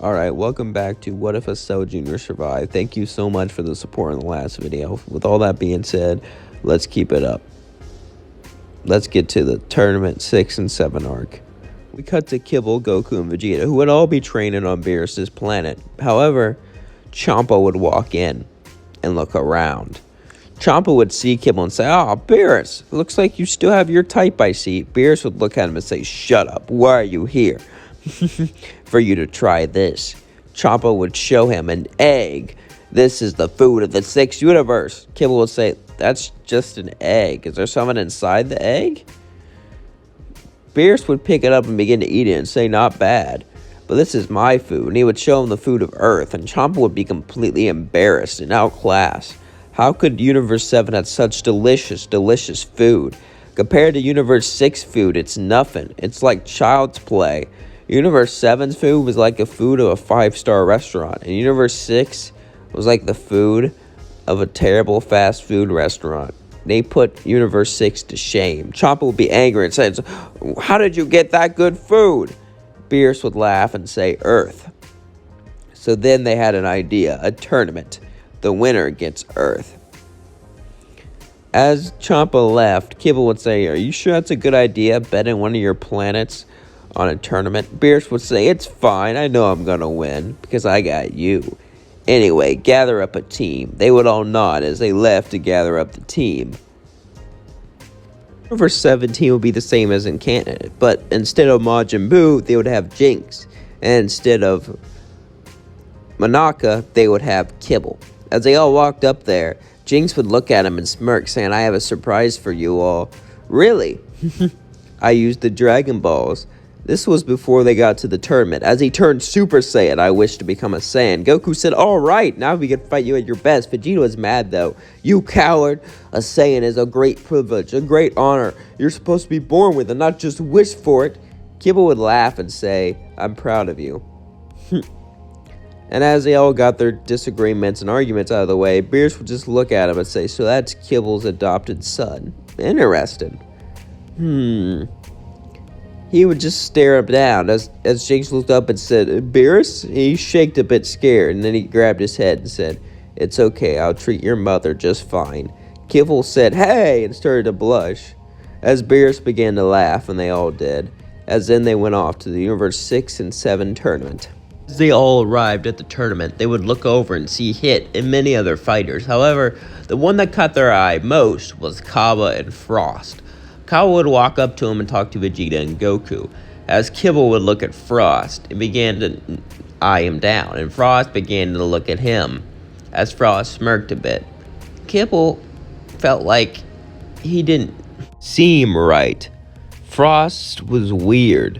Alright, welcome back to What If a Cell Jr. Survived. Thank you so much for the support in the last video. With all that being said, let's keep it up. Let's get to the Tournament 6 and 7 arc. We cut to Kibble, Goku, and Vegeta, who would all be training on Beerus' planet. However, Champa would walk in and look around. Champa would see Kibble and say, "Oh, Beerus, looks like you still have your type I see." Beerus would look at him and say, "Shut up, why are you here?" "For you to try this." Champa would show him an egg. "This is the food of the sixth universe." Kibble would say, "That's just an egg. Is there something inside the egg?" Beerus would pick it up and begin to eat it and say, "Not bad, but this is my food." And he would show him the food of Earth, and Champa would be completely embarrassed and outclassed. How could Universe 7 have such delicious food? Compared to Universe 6 food, it's nothing. It's like child's play. Universe 7's food was like the food of a 5-star restaurant, and Universe 6 was like the food of a terrible fast food restaurant. They put Universe 6 to shame. Champa would be angry and say, "How did you get that good food?" Beerus would laugh and say, "Earth." So then they had an idea, a tournament. The winner gets Earth. As Champa left, Kibble would say, "Are you sure that's a good idea, betting one of your planets on a tournament?" Beerus would say, "It's fine, I know I'm gonna win, because I got you. Anyway, gather up a team." They would all nod as they left to gather up the team. Universe 17 would be the same as in canon, but instead of Majin Buu, they would have Jinx, and instead of Manaka, they would have Kibble. As they all walked up there, Jinx would look at him and smirk, saying, "I have a surprise for you all." "Really?" "I used the Dragon Balls." This was before they got to the tournament. As he turned Super Saiyan, "I wish to become a Saiyan." Goku said, "All right, now we can fight you at your best." Vegeta was mad though. "You coward! A Saiyan is a great privilege, a great honor. You're supposed to be born with it, not just wish for it." Kibble would laugh and say, "I'm proud of you." And as they all got their disagreements and arguments out of the way, Beerus would just look at him and say, "So that's Kibble's adopted son. Interesting." He would just stare him down as Jinx looked up and said, "Beerus?" He shaked a bit scared, and then he grabbed his head and said, "It's okay, I'll treat your mother just fine." Kibble said, "Hey," and started to blush, as Beerus began to laugh, and they all did, as then they went off to the Universe 6 and 7 tournament. As they all arrived at the tournament, they would look over and see Hit and many other fighters. However, the one that caught their eye most was Kaba and Frost. Kaba would walk up to him and talk to Vegeta and Goku, as Kibble would look at Frost and began to eye him down, and Frost began to look at him, as Frost smirked a bit. Kibble felt like he didn't seem right. Frost was weird.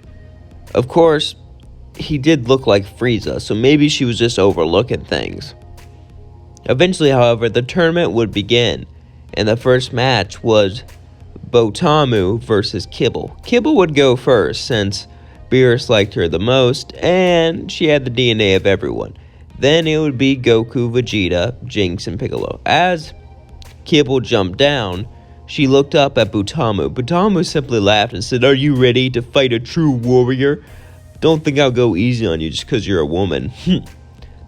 Of course, he did look like Frieza, so maybe she was just overlooking things. Eventually, however, the tournament would begin, and the first match was Botamu versus Kibble. Kibble would go first, since Beerus liked her the most, and she had the DNA of everyone. Then it would be Goku, Vegeta, Jinx, and Piccolo. As Kibble jumped down, she looked up at Botamu. Botamu simply laughed and said, "Are you ready to fight a true warrior? Don't think I'll go easy on you just because you're a woman.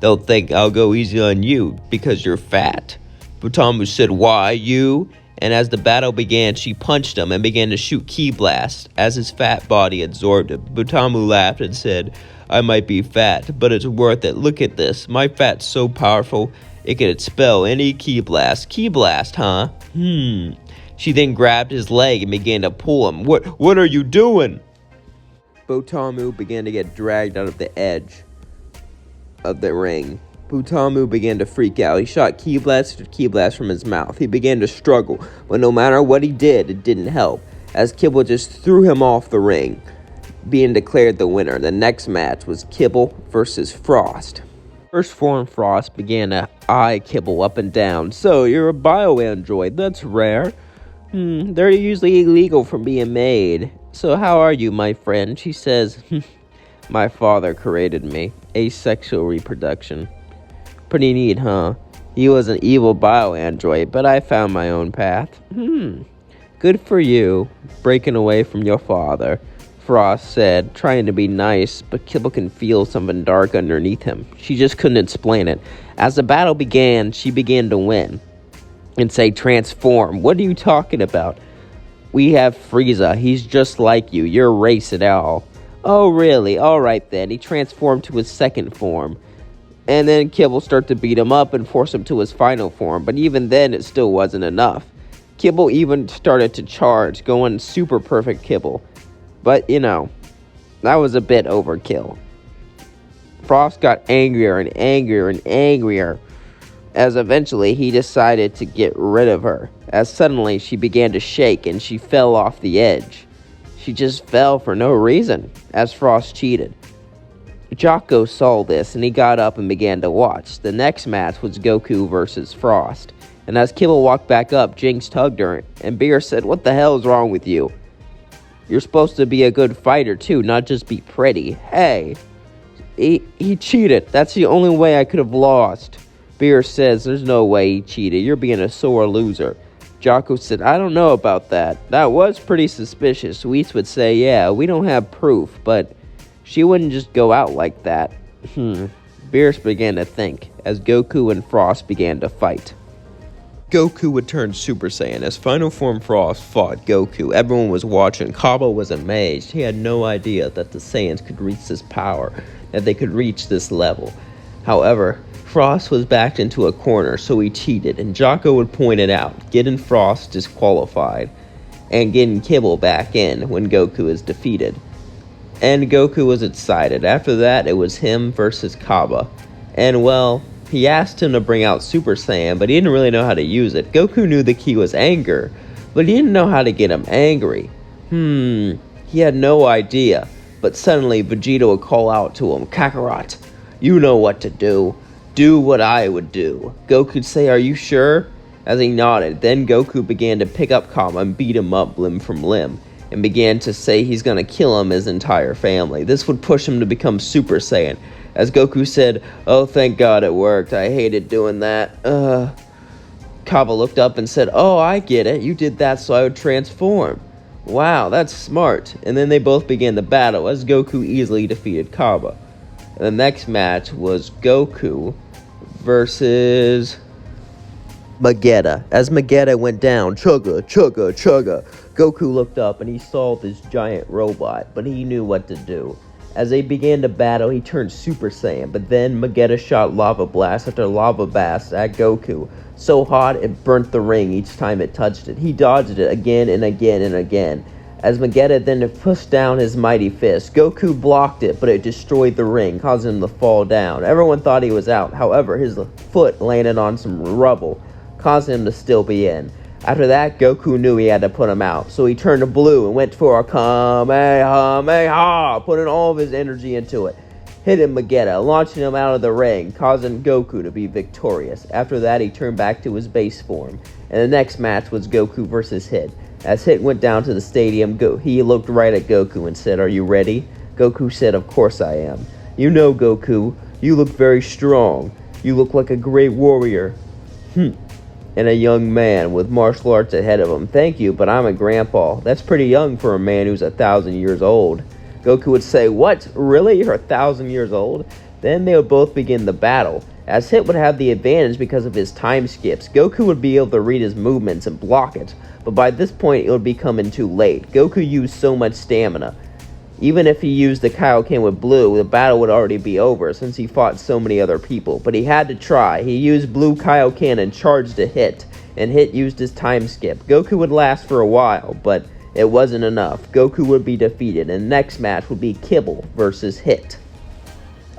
They'll think I'll go easy on you because you're fat." Botamu said, "Why, you?" And as the battle began, she punched him and began to shoot ki blasts as his fat body absorbed him. Botamu laughed and said, "I might be fat, but it's worth it. Look at this. My fat's so powerful, it can expel any ki blast." "Ki blast, huh? She then grabbed his leg and began to pull him. What are you doing?" Botamu began to get dragged out of the edge of the ring. Botamu began to freak out. He shot ki blast after ki blast from his mouth. He began to struggle, but no matter what he did, it didn't help, as Kibble just threw him off the ring, being declared the winner. The next match was Kibble versus Frost. First form Frost began to eye Kibble up and down. "So, you're a bio-android. That's rare. They're usually illegal from being made. So how are you, my friend?" She says, "My father created me. Asexual reproduction. Pretty neat, huh? He was an evil bio-android, but I found my own path." Good for you, breaking away from your father." Frost said, trying to be nice, but Kibble can feel something dark underneath him. She just couldn't explain it. As the battle began, she began to win and say, transform. What are you talking about? We have Frieza. He's just like you. Your race and all. Oh, really? All right, then. He transformed to his second form. And then Kibble started to beat him up and force him to his final form. But even then, it still wasn't enough. Kibble even started to charge, going super perfect Kibble. But, that was a bit overkill. Frost got angrier and angrier and angrier, as eventually he decided to get rid of her, as suddenly she began to shake and she fell off the edge. She just fell for no reason, as Frost cheated. Jocko saw this and he got up and began to watch. The next match was Goku versus Frost, and as Kibble walked back up, Jinx tugged her, and Beerus said, "What the hell is wrong with you? You're supposed to be a good fighter too, not just be pretty. Hey, he cheated. That's the only way I could have lost." Beerus says, "There's no way he cheated. You're being a sore loser." Jocko said, "I don't know about that. That was pretty suspicious." Whis would say, "Yeah, we don't have proof, but she wouldn't just go out like that." Beerus began to think, as Goku and Frost began to fight. Goku would turn Super Saiyan. As Final Form Frost fought Goku, everyone was watching. Kibble was amazed. He had no idea that the Saiyans could reach this power, that they could reach this level. However, Frost was backed into a corner, so he cheated, and Jocko would point it out, getting Frost disqualified, and getting Kibble back in when Goku is defeated. And Goku was excited. After that, it was him versus Kibble. And well, he asked him to bring out Super Saiyan, but he didn't really know how to use it. Goku knew the key was anger, but he didn't know how to get him angry. He had no idea. But suddenly, Vegeta would call out to him, "Kakarot, you know what to do. Do what I would do." Goku would say, "Are you sure?" As he nodded, then Goku began to pick up Kibble and beat him up limb from limb, and began to say he's gonna kill him, his entire family. This would push him to become Super Saiyan. As Goku said, "Oh, thank God it worked. I hated doing that." Kibble looked up and said, "Oh, I get it. You did that so I would transform. Wow, that's smart." And then they both began the battle, as Goku easily defeated Kibble. And the next match was Goku versus Magetta. As Magetta went down, chugga, chugga, chugga, Goku looked up and he saw this giant robot, but he knew what to do. As they began to battle, he turned Super Saiyan, but then Magetta shot lava blast after lava blast at Goku. So hot, it burnt the ring each time it touched it. He dodged it again and again and again. As Magetta then pushed down his mighty fist, Goku blocked it, but it destroyed the ring, causing him to fall down. Everyone thought he was out. However, his foot landed on some rubble, causing him to still be in. After that, Goku knew he had to put him out, so he turned to blue and went for a Kamehameha, putting all of his energy into it. Hitting Magetta, launching him out of the ring, causing Goku to be victorious. After that, he turned back to his base form, and the next match was Goku versus Hit. As Hit went down to the stadium, he looked right at Goku and said, "Are you ready?" Goku said, "Of course I am." "You know, Goku, you look very strong. You look like a great warrior." And a young man with martial arts ahead of him. "Thank you, but I'm a grandpa." "That's pretty young for a man who's 1,000 years old." Goku would say, "What? Really? You're 1,000 years old?" Then they would both begin the battle. As Hit would have the advantage because of his time skips, Goku would be able to read his movements and block it. But by this point, it would be coming too late. Goku used so much stamina. Even if he used the Kaioken with Blue, the battle would already be over since he fought so many other people. But he had to try. He used Blue Kaioken and charged a Hit, and Hit used his time skip. Goku would last for a while, but it wasn't enough. Goku would be defeated, and the next match would be Kibble versus Hit.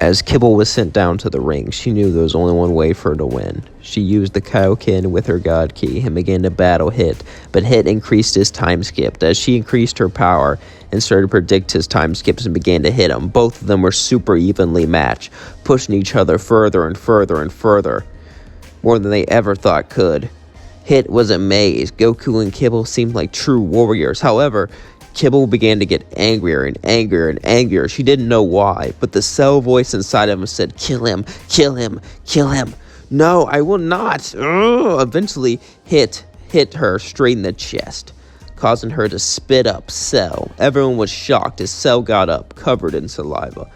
As Kibble was sent down to the ring, she knew there was only one way for her to win. She used the Kaioken with her God Key and began to battle Hit, but Hit increased his time skip. As she increased her power and started to predict his time skips and began to hit him, both of them were super evenly matched, pushing each other further and further and further, more than they ever thought could. Hit was amazed. Goku and Kibble seemed like true warriors. However, Kibble began to get angrier and angrier and angrier. She didn't know why, but the cell voice inside of him said, "Kill him, kill him, kill him." "No, I will not." Eventually, hit her straight in the chest, causing her to spit up Cell. Everyone was shocked as Cell got up, covered in saliva.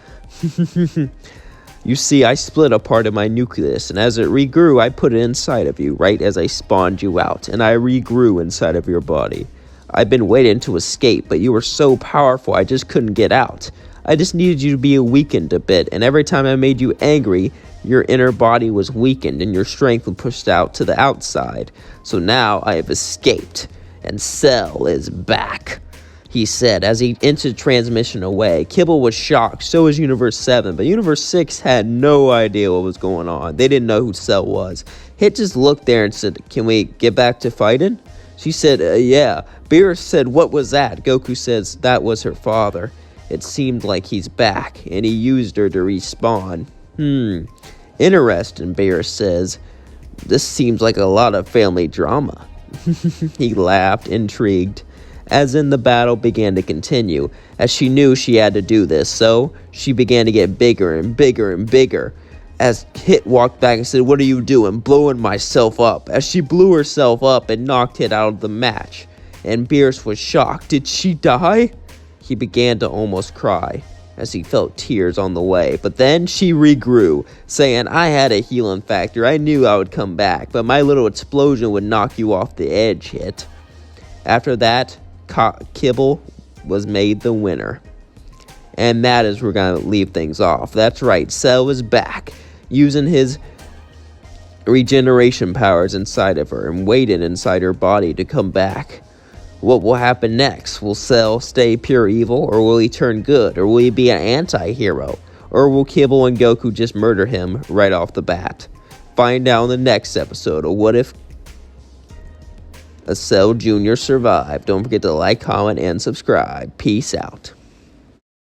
You see, I split a part of my nucleus, and as it regrew, I put it inside of you, right as I spawned you out, and I regrew inside of your body. I've been waiting to escape, but you were so powerful I just couldn't get out. I just needed you to be weakened a bit, and every time I made you angry, your inner body was weakened and your strength was pushed out to the outside. So now I have escaped, and Cell is back, he said as he entered transmission away. Kibble was shocked, so was Universe 7, but Universe 6 had no idea what was going on. They didn't know who Cell was. Hit just looked there and said, "Can we get back to fighting?" She said, yeah. Beerus said, "What was that?" Goku says, "That was her father. It seemed like he's back, and he used her to respawn." Interesting, Beerus says. "This seems like a lot of family drama." He laughed, intrigued, as in the battle began to continue, as she knew she had to do this, so she began to get bigger and bigger and bigger. As Hit walked back and said, "What are you doing?" "Blowing myself up." As she blew herself up and knocked Hit out of the match, and Beerus was shocked. Did she die? He began to almost cry as he felt tears on the way, but then she regrew, saying, "I had a healing factor. I knew I would come back, but my little explosion would knock you off the edge, Hit." After that, Kibble was made the winner. And that is where we're going to leave things off. That's right, Cell is back, using his regeneration powers inside of her and waiting inside her body to come back. What will happen next? Will Cell stay pure evil, or will he turn good, or will he be an anti-hero, or will Kibble and Goku just murder him right off the bat? Find out in the next episode of What If a Cell Jr. Survived. Don't forget to like, comment, and subscribe. Peace out.